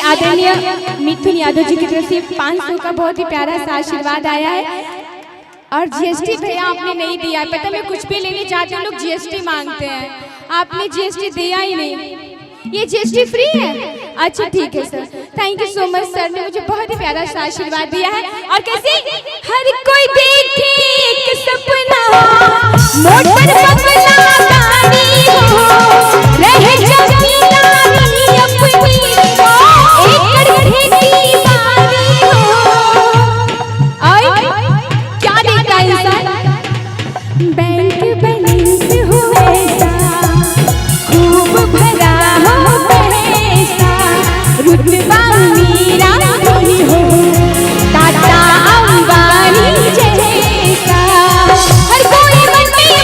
आदरणीय मिथुन यादव जी की तरफ से 500 का बहुत ही प्यारा सा आशीर्वाद आया है। और जीएसटी भैया आपने नहीं दिया, पता मैं कुछ भी लेने जाते हैं लोग जीएसटी मांगते हैं, आपने जीएसटी दिया ही नहीं। ये जीएसटी फ्री है? अच्छा ठीक है sir, thank you so much sir ने मुझे बहुत ही प्यारा सा आशीर्वाद दिया है। और कैसे हर कोई देखे एक सपना मोटर सपना गाड़ी हो रहे जमीना अपनी एकड़ खेती बाड़ी हो। आई क्या देखता इंसान? बैंक बैलेंस हो ऐसा खूब भरा हो पैसा, रुतबा मेरा नहीं हो टाटा अंबानी जैसा। हर कोई मन में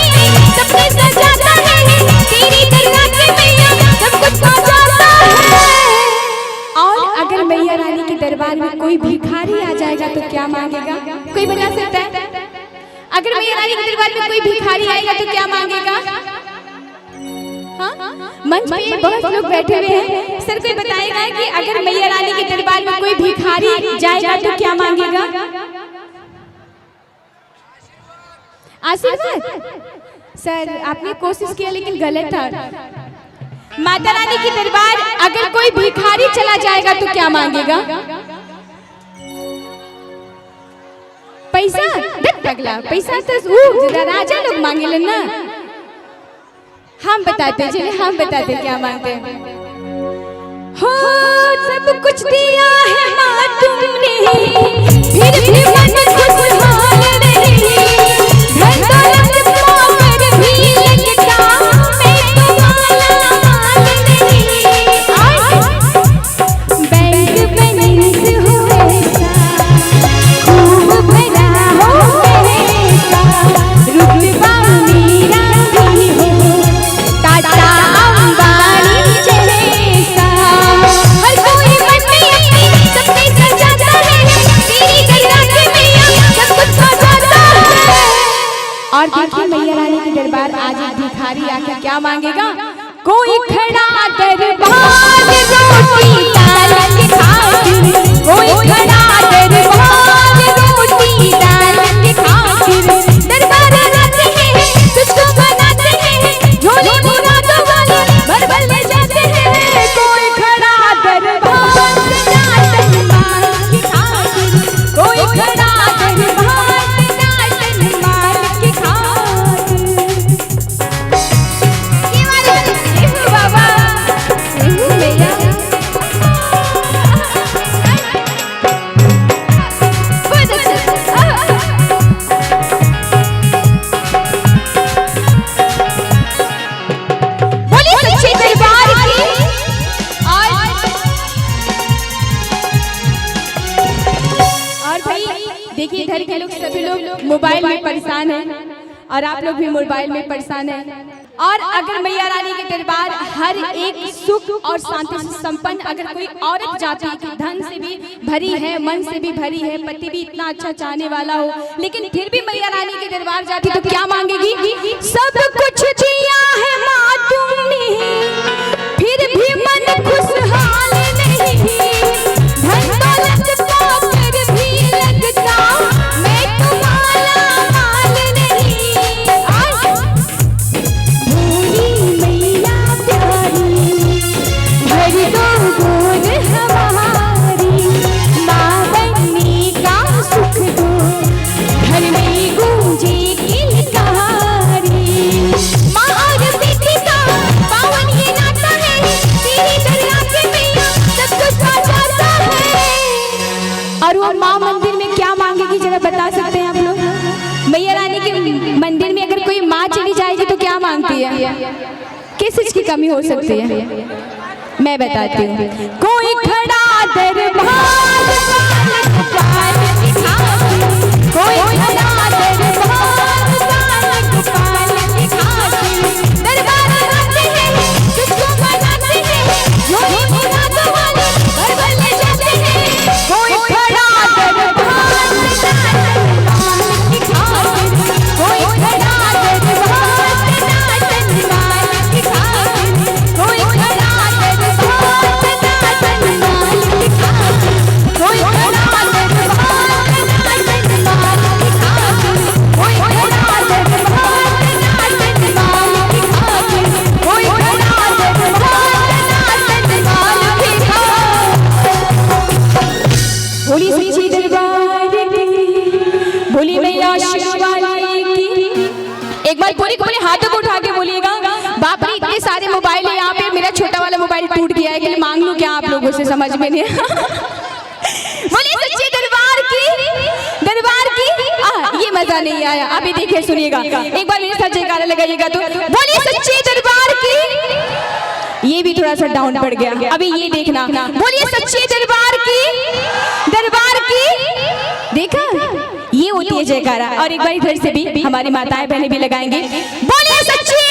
सपने सजाता है, तेरी दरगाह के मैया सब कुछ पा जाता है। और अगर मैया रानी के दरबार में कोई भिखारी आ जाएगा तो क्या मांगेगा? कोई बता सकता है? अगर मैया रानी के दरबार में कोई भिखारी आएगा तो क्या मांगेगा? मंच पे बहुत लोग बैठे हुए हैं, सर कोई बताएगा कि अगर मैया रानी के दरबार में कोई भिखारी जाएगा तो क्या मांगेगा? आशीर्वाद। सर आपने कोशिश किया लेकिन गलत था। माता रानी के दरबार अगर कोई भिखारी चला जाएगा तो क्या मांगेगा? पैसा। पगला पैसा तो राजा लोग मांगे ना, हम बताते चलिए, हम बताते क्या मांगते हैं। हो सब कुछ दिया है माँ तुमने, फिर भी मन खुशहाल नहीं, धन दौलत पाकर भी लगता मैं तो माला माल नहीं। बैंक बैलेंस हो ऐसा खूब भरा हो पैसा, रुतबा मेरा नहीं हो टाटा अंबानी जैसा। हर कोई मन में सपने सजाता है, तेरी दरगाह के मैया सब कुछ पा जाता है। और देखिए मैया रानी के दरबार आज एक भिखारी आके क्या मांगेगा? कोई खड़ा दरबार रोटी दाल के खातिर, कोई खड़ा दरबार रोटी दाल के खातिर, दरबार आते हैं तुझको बनाते हैं, झोली मुरादों वाले भर भर ले जाते हैं। कोई खड़ा दरबार सनातन माल के खातिर, कोई खड़ा दरबार सनातन माल के खातिर। ये वाला ये बाबा ये भैया बहुत अच्छा। बोलिए सच्चे दरबार की। और भाई देखिए इधर के लोग सभी लोग मोबाइल में परेशान हैं और आप लोग भी मोबाइल में परेशान हैं। और अगर मैया रानी के दरबार हर एक सुख और शांति से संपन्न, अगर कोई औरत जाती है कि धन से भी भरी है, मन से भी भरी है, पति भी इतना अच्छा चाहने वाला हो, लेकिन फिर भी मैया रानी के दरबार जाती तो क्या मांगेगी? सब कुछ दिया है माँ तुमने, फिर भी मन खुशहाल नहीं, धन दौलत पाकर भी लगता मैं तो माला माल नहीं। भोली मैया प्यारी भर दो गोद हमारी, माँ बनने का सुख दो घर में गूंजे किलकारी। माँ और बेटी का पावन ये नाता है, तेरी दरगाह के मैया सब कुछ पा जाता है। और वो माँ मंदिर में क्या मांगेगी जरा बता सकते हैं आप लोग? मैया रानी के मंदिर में अगर कोई माँ चली जाएगी तो क्या मांगती है? किस चीज की कमी हो सकती है? मैं बताती हूँ। कोई खड़ा दरबार पाल के खातिर, कोई खड़ा दरबार पाल के खातिर, दरबार आते हैं तुझको बनाते हैं, झोली मुरादों वाले भर भर ले जाते हैं। कोई खड़ा दरबार सनातन माल के खातिर, कोई खड़ा दरबार सनातन माल के खातिर, कोई खड़ा दरबार सनातन माल मोबाइल टूट गया है कि मांग लूं क्या आप लोगों से, समझ में नहीं बोलिए सच्चे दरबार की ये मजा नहीं आया। अभी देखिए सुनिएगा, एक बार मेरे साथ जयकारा लगाइएगा तो बोलिए सच्चे दरबार की। ये भी थोड़ा सा डाउन पड़ गया। अभी ये देखना, बोलिए सच्चे दरबार की। देखा, ये होती है जयकारा। और एक बार इधर से भी हमारी माताएं बहनें भी लगाएंगे, बोलिए सच्चे